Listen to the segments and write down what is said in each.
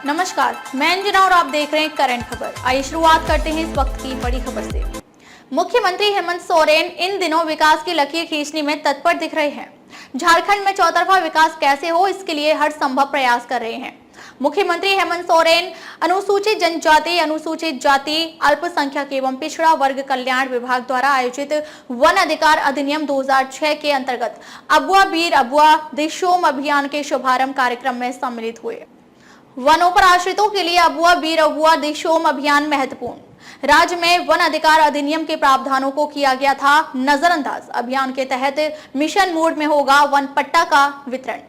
नमस्कार, मैं अंजना और आप देख रहे हैं करंट खबर। आइए शुरुआत करते हैं इस वक्त की बड़ी खबर से। मुख्यमंत्री हेमंत सोरेन इन दिनों विकास की लकीर खींचने में तत्पर दिख रहे हैं। झारखंड में चौतरफा विकास कैसे हो, इसके लिए हर संभव प्रयास कर रहे हैं। मुख्यमंत्री हेमंत सोरेन अनुसूचित जनजाति, अनुसूचित जाति, अल्पसंख्यक एवं पिछड़ा वर्ग कल्याण विभाग द्वारा आयोजित वन अधिकार अधिनियम 2006 के अंतर्गत अबुआ बीर अबुआ दिशोम अभियान के शुभारंभ कार्यक्रम में सम्मिलित हुए। वनों पर आश्रितों के लिए अबुआ बीर अबुआ दिशोम अभियान महत्वपूर्ण। राज्य में वन अधिकार अधिनियम के प्रावधानों को किया गया था नजरअंदाज। अभियान के तहत मिशन मोड में होगा वन पट्टा का वितरण।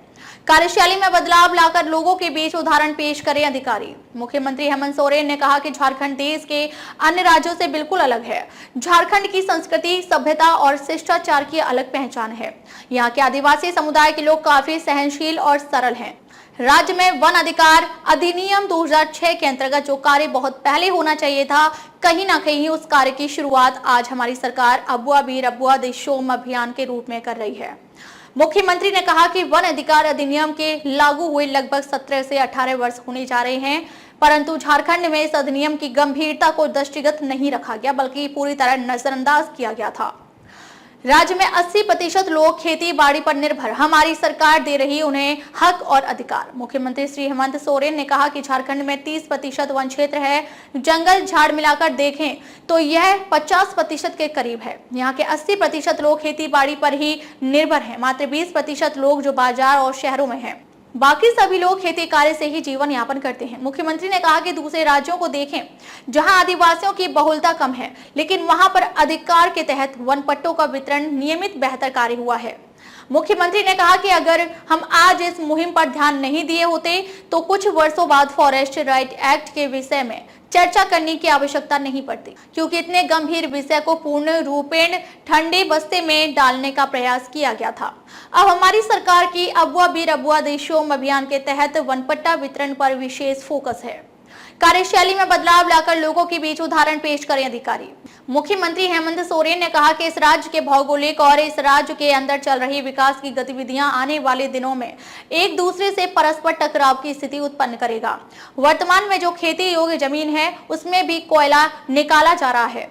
कार्यशैली में बदलाव लाकर लोगों के बीच उदाहरण पेश करें अधिकारी। मुख्यमंत्री हेमंत सोरेन ने कहा कि झारखंड देश के अन्य राज्यों से बिल्कुल अलग है। झारखंड की संस्कृति, सभ्यता और शिष्टाचार की अलग पहचान है। यहाँ के आदिवासी समुदाय के लोग काफी सहनशील और सरल हैं। राज्य में वन अधिकार अधिनियम 2006 के अंतर्गत जो कार्य बहुत पहले होना चाहिए था, कहीं ना कहीं उस कार्य की शुरुआत आज हमारी सरकार अबुआ बीर अबुआ दिशोम अभियान के रूप में कर रही है। मुख्यमंत्री ने कहा कि वन अधिकार अधिनियम के लागू हुए लगभग 17 से 18 वर्ष होने जा रहे हैं, परंतु झारखंड में इस अधिनियम की गंभीरता को दृष्टिगत नहीं रखा गया, बल्कि पूरी तरह नजरअंदाज किया गया था। राज्य में 80% लोग खेती बाड़ी पर निर्भर, हमारी सरकार दे रही उन्हें हक और अधिकार। मुख्यमंत्री श्री हेमंत सोरेन ने कहा कि झारखंड में 30% वन क्षेत्र है। जंगल झाड़ मिलाकर देखें तो यह 50% के करीब है। यहाँ के 80% लोग खेती बाड़ी पर ही निर्भर हैं। मात्र 20% लोग जो बाजार और शहरों में हैं, बाकी सभी लोग खेती कार्य से ही जीवन यापन करते हैं। मुख्यमंत्री ने कहा कि दूसरे राज्यों को देखें जहां आदिवासियों की बहुलता कम है, लेकिन वहां पर अधिकार के तहत वन पट्टों का वितरण नियमित बेहतर कार्य हुआ है। मुख्यमंत्री ने कहा कि अगर हम आज इस मुहिम पर ध्यान नहीं दिए होते तो कुछ वर्षों बाद फॉरेस्ट राइट एक्ट के विषय में चर्चा करने की आवश्यकता नहीं पड़ती, क्योंकि इतने गंभीर विषय को पूर्ण रूपेण ठंडे बस्ते में डालने का प्रयास किया गया था। अब हमारी सरकार की अबुआ बीर अबुआ दिशोम अभियान के तहत वनपट्टा वितरण पर विशेष फोकस है। कार्यशैली में बदलाव लाकर लोगों के बीच उदाहरण पेश करें अधिकारी। मुख्यमंत्री हेमंत सोरेन ने कहा कि इस राज्य के भौगोलिक और इस राज्य के अंदर चल रही विकास की गतिविधियां आने वाले दिनों में एक दूसरे से परस्पर टकराव की स्थिति उत्पन्न करेगा। वर्तमान में जो खेती योग्य जमीन है, उसमें भी कोयला निकाला जा रहा है।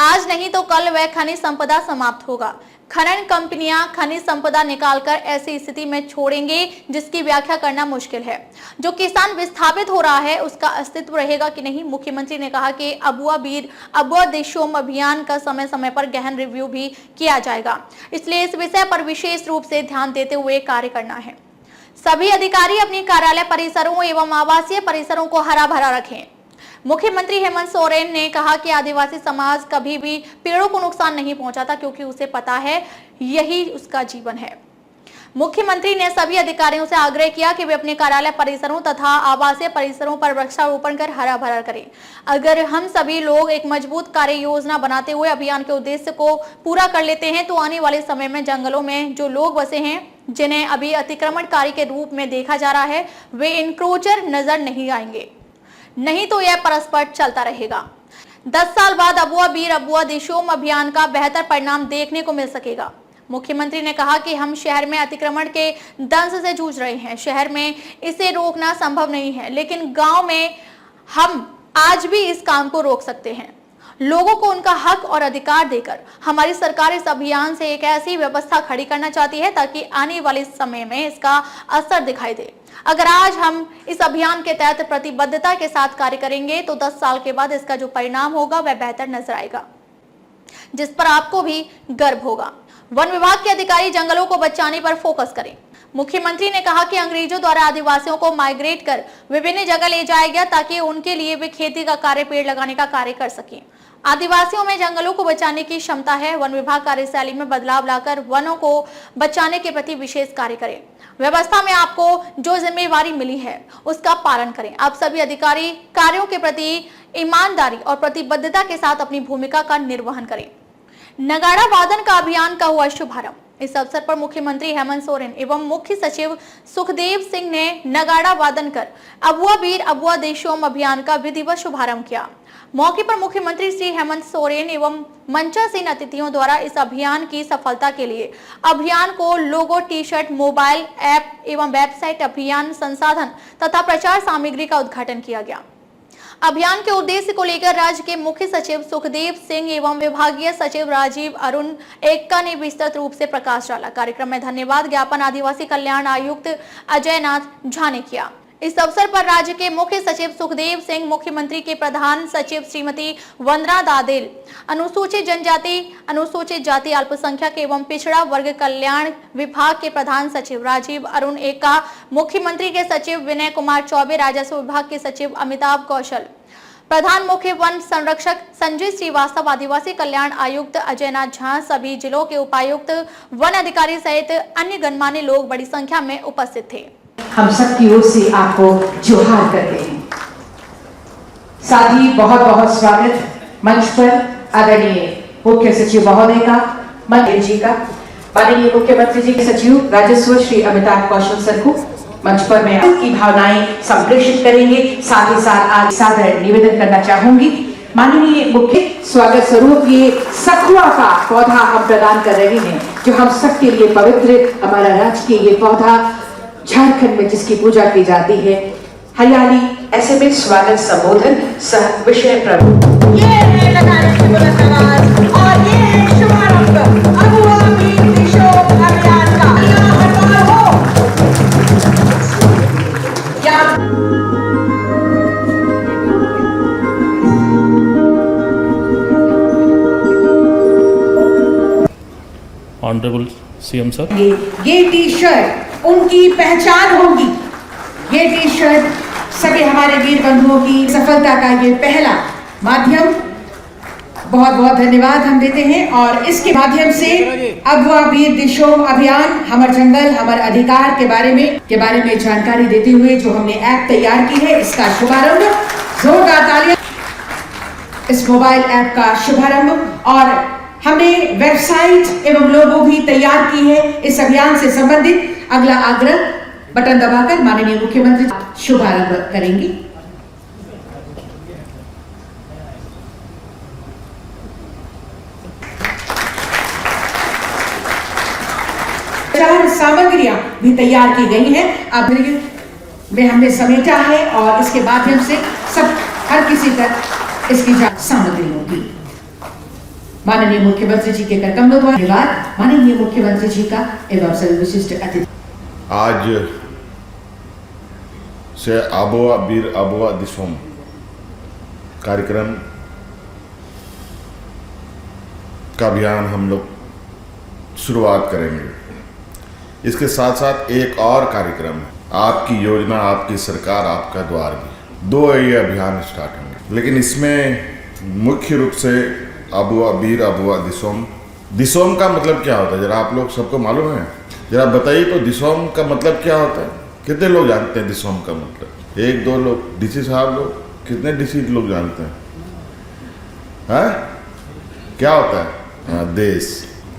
आज नहीं तो कल वह खनिज संपदा समाप्त होगा। खनन कंपनियां खनिज संपदा निकालकर ऐसी स्थिति में छोड़ेंगे जिसकी व्याख्या करना मुश्किल है। जो किसान विस्थापित हो रहा है, उसका अस्तित्व रहेगा कि नहीं। मुख्यमंत्री ने कहा कि अबुआ बीर अबुआ दिशोम अभियान का समय समय पर गहन रिव्यू भी किया जाएगा, इसलिए इस विषय पर विशेष रूप से ध्यान देते हुए कार्य करना है। सभी अधिकारी अपने कार्यालय परिसरों एवं आवासीय परिसरों को हरा भरा रखें। मुख्यमंत्री हेमंत सोरेन ने कहा कि आदिवासी समाज कभी भी पेड़ों को नुकसान नहीं पहुंचाता, क्योंकि उसे पता है यही उसका जीवन है। मुख्यमंत्री ने सभी अधिकारियों से आग्रह किया कि वे अपने कार्यालय परिसरों तथा आवासीय परिसरों पर वृक्षारोपण कर हरा भरा करें। अगर हम सभी लोग एक मजबूत कार्य योजना बनाते हुए अभियान के उद्देश्य को पूरा कर लेते हैं, तो आने वाले समय में जंगलों में जो लोग बसे हैं, जिन्हें अभी अतिक्रमणकारी के रूप में देखा जा रहा है, वे इंक्रोचर नजर नहीं आएंगे। नहीं तो यह परस्पर चलता रहेगा। 10 साल बाद अबुआ बीर अबुआ दिशोम अभियान का बेहतर परिणाम देखने को मिल सकेगा। मुख्यमंत्री ने कहा कि हम शहर में अतिक्रमण के दंश से जूझ रहे हैं। शहर में इसे रोकना संभव नहीं है, लेकिन गांव में हम आज भी इस काम को रोक सकते हैं। लोगों को उनका हक और अधिकार देकर हमारी सरकार इस अभियान से एक ऐसी व्यवस्था खड़ी करना चाहती है ताकि आने वाले समय में इसका असर दिखाई दे। अगर आज हम इस अभियान के तहत प्रतिबद्धता के साथ कार्य करेंगे तो 10 साल के बाद इसका जो परिणाम होगा वह बेहतर नजर आएगा, जिस पर आपको भी गर्व होगा। वन विभाग के अधिकारी जंगलों को बचाने पर फोकस करें। मुख्यमंत्री ने कहा कि अंग्रेजों द्वारा आदिवासियों को माइग्रेट कर विभिन्न जगह ले जाया गया ताकि उनके लिए वे खेती का कार्य, पेड़ लगाने का कार्य कर सकें। आदिवासियों में जंगलों को बचाने की क्षमता है। वन विभाग कार्यशैली में बदलाव लाकर वनों को बचाने के प्रति विशेष कार्य करें। व्यवस्था में आपको जो जिम्मेवारी मिली है उसका पालन करें। आप सभी अधिकारी कार्यों के प्रति ईमानदारी और प्रतिबद्धता के साथ अपनी भूमिका का निर्वहन करें। नगाड़ा वादन का अभियान का हुआ शुभारंभ। इस अवसर पर मुख्यमंत्री हेमंत सोरेन एवं मुख्य सचिव सुखदेव सिंह ने नगाड़ा वादन कर अबुआ वीर अबुआ देशोम अभियान का विधिवत शुभारंभ किया। मौके पर मुख्यमंत्री श्री हेमंत सोरेन एवं मंचासीन अतिथियों द्वारा इस अभियान की सफलता के लिए अभियान को लोगो, टी शर्ट, मोबाइल ऐप एवं वेबसाइट, अभियान संसाधन तथा प्रचार सामग्री का उद्घाटन किया गया। अभियान के उद्देश्य को लेकर राज्य के मुख्य सचिव सुखदेव सिंह एवं विभागीय सचिव राजीव अरुण एक्का ने विस्तृत रूप से प्रकाश डाला। कार्यक्रम में धन्यवाद ज्ञापन आदिवासी कल्याण आयुक्त अजय नाथ झा ने किया। इस अवसर पर राज्य के मुख्य सचिव सुखदेव सिंह, मुख्यमंत्री के प्रधान सचिव श्रीमती वंदना दादेल, अनुसूचित जनजाति, अनुसूचित जाति, अल्पसंख्यक एवं पिछड़ा वर्ग कल्याण विभाग के प्रधान सचिव राजीव अरुण एक्का, मुख्यमंत्री के सचिव विनय कुमार चौबे, राजस्व विभाग के सचिव अमिताभ कौशल, प्रधान मुख्य वन संरक्षक संजय श्रीवास्तव, आदिवासी कल्याण आयुक्त अजय नाथ झा, सभी जिलों के उपायुक्त, वन अधिकारी सहित अन्य गणमान्य लोग बड़ी संख्या में उपस्थित थे। हम सब की ओर से आपको जोहार करते हैं। साथ ही बहुत बहुत स्वागत मंच पर आदरणीय मुख्य सचिव महोदय का, मंत्री जी का, माननीय मुख्यमंत्री जी के सचिव राजस्व श्री अमिताभ कौशल सर को मंच पर मैं आपकी भावनाएं संप्रेषित करेंगे। साथ ही साथ आज सादर निवेदन करना चाहूंगी, माननीय मुख्य स्वागत स्वरूप ये सखुआ का पौधा हम प्रदान कर रहे हैं, जो हम सबके लिए पवित्र, हमारा राजकीय ये पौधा झारखंड में जिसकी पूजा की जाती है। हरियाली ऐसे में स्वागत संबोधन सह विषय प्रभु ये है लगाने की बुलंद आवाज और ये है शुभारंभ अबुआ वीर देशोम अभियान का। ऑनरेबल सीएम सर, ये टी शर्ट उनकी पहचान होगी। ये टी शर्ट सभी हमारे वीर बंधुओं की सफलता का ये पहला माध्यम। बहुत बहुत धन्यवाद हम देते हैं और इसके माध्यम से अबुआ वीर देशोम अभियान, हमर जंगल हमर अधिकार के बारे में जानकारी देते हुए जो हमने ऐप तैयार की है, इसका शुभारंभ, जोरदार तालियां इस मोबाइल ऐप का शुभारंभ। और हमने वेबसाइट एवं लोगो भी तैयार की है इस अभियान से संबंधित। अगला आग्रह बटन दबाकर माननीय मुख्यमंत्री शुभारंभ करेंगे। प्रचार सामग्रियां भी तैयार की गई हैं, अब में हमने समेटा है और इसके माध्यम से सब हर किसी तक इसकी सामग्री होगी। माननीय मुख्यमंत्री जी के करकमलों द्वारा धन्यवाद माननीय मुख्यमंत्री जी का एवं सभी विशिष्ट अतिथि। आज से अबुआ वीर अबुआ देशोम कार्यक्रम का अभियान हम लोग शुरुआत करेंगे। इसके साथ साथ एक और कार्यक्रम है, आपकी योजना आपकी सरकार आपका द्वार भी, दो ये अभियान स्टार्ट होंगे। लेकिन इसमें मुख्य रूप से अबुआ वीर अबुआ देशोम, देशोम का मतलब क्या होता है जरा आप लोग सबको मालूम है? जरा बताइए तो देशोम का मतलब क्या होता है? कितने लोग जानते हैं देशोम का मतलब? एक दो लोग, डीसी साहब लोग, कितने डीसी लोग जानते हैं? हाँ, क्या होता है? हाँ, देश।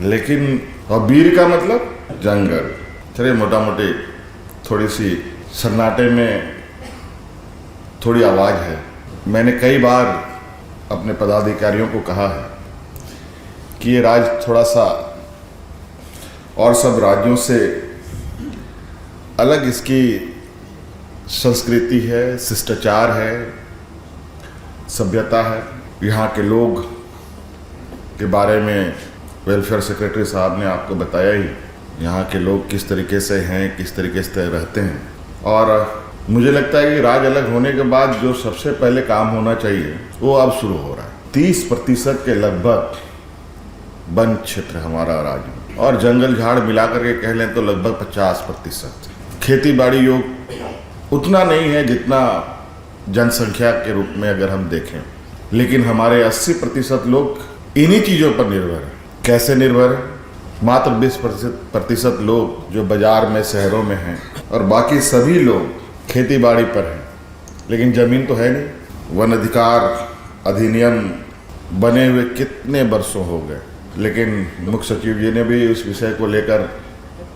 लेकिन और वीर का मतलब जंगल। चलिए मोटा मोटी थोड़ी सी सन्नाटे में थोड़ी आवाज़ है। मैंने कई बार अपने पदाधिकारियों को कहा है कि ये राज्य थोड़ा सा और सब राज्यों से अलग इसकी संस्कृति है, शिष्टाचार है, सभ्यता है। यहाँ के लोग के बारे में वेलफेयर सेक्रेटरी साहब ने आपको बताया ही, यहाँ के लोग किस तरीके से हैं, किस तरीके से रहते हैं। और मुझे लगता है कि राज्य अलग होने के बाद जो सबसे पहले काम होना चाहिए वो अब शुरू हो रहा है। 30% के लगभग वन क्षेत्र हमारा राज्य में, और जंगल झाड़ मिलाकर के कह लें तो लगभग 50%। खेती बाड़ी योग उतना नहीं है जितना जनसंख्या के रूप में अगर हम देखें, लेकिन हमारे 80% लोग इन्हीं चीज़ों पर निर्भर है। कैसे निर्भर है? मात्र 20% लोग जो बाजार में, शहरों में हैं, और बाकी सभी लोग खेती बाड़ी पर हैं, लेकिन ज़मीन तो है नहीं। वन अधिकार अधिनियम बने हुए कितने वर्षों हो गए, लेकिन मुख्य सचिव जी ने भी उस विषय को लेकर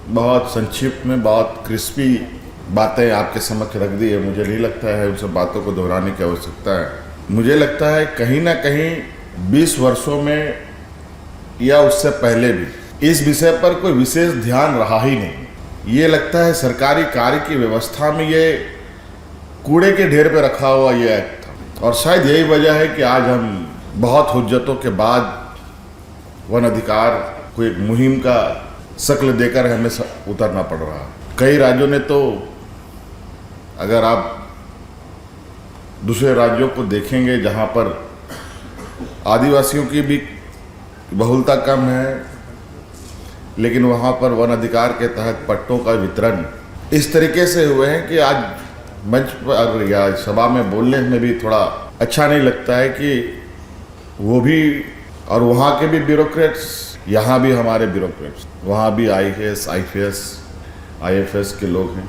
बहुत संक्षिप्त में बहुत क्रिस्पी बातें आपके समक्ष रख दी है। मुझे नहीं लगता है उन सब बातों को दोहराने की आवश्यकता है। मुझे लगता है कहीं ना कहीं 20 वर्षों में या उससे पहले भी इस विषय पर कोई विशेष ध्यान रहा ही नहीं। ये लगता है सरकारी कार्य की व्यवस्था में ये कूड़े के ढेर पे रखा हुआ ये एक्ट था, और शायद यही वजह है कि आज हम बहुत हुज्जतों के बाद वन अधिकार को एक मुहिम का शक्ल देकर हमें उतरना पड़ रहा है। कई राज्यों ने तो, अगर आप दूसरे राज्यों को देखेंगे जहां पर आदिवासियों की भी बहुलता कम है, लेकिन वहां पर वन अधिकार के तहत पट्टों का वितरण इस तरीके से हुए हैं कि आज मंच पर या सभा में बोलने में भी थोड़ा अच्छा नहीं लगता है कि वो भी और वहाँ के भी ब्यूरोक्रेट्स, यहाँ भी हमारे ब्यूरोक्रेट्स, वहाँ भी IAS, IPS, IFS के लोग हैं,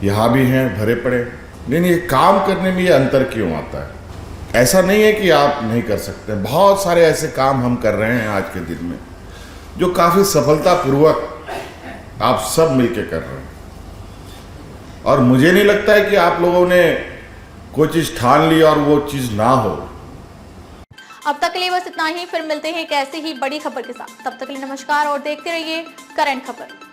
यहाँ भी हैं भरे पड़े। नहीं, ये काम करने में ये अंतर क्यों आता है? ऐसा नहीं है कि आप नहीं कर सकते, बहुत सारे ऐसे काम हम कर रहे हैं आज के दिन में जो काफ़ी सफलतापूर्वक आप सब मिलके कर रहे हैं, और मुझे नहीं लगता है कि आप लोगों ने कोई चीज़ ठान ली और वो चीज़ ना हो। अब तक के लिए बस इतना ही, फिर मिलते हैं एक ऐसी ही बड़ी खबर के साथ। तब तक के लिए नमस्कार और देखते रहिए करंट खबर।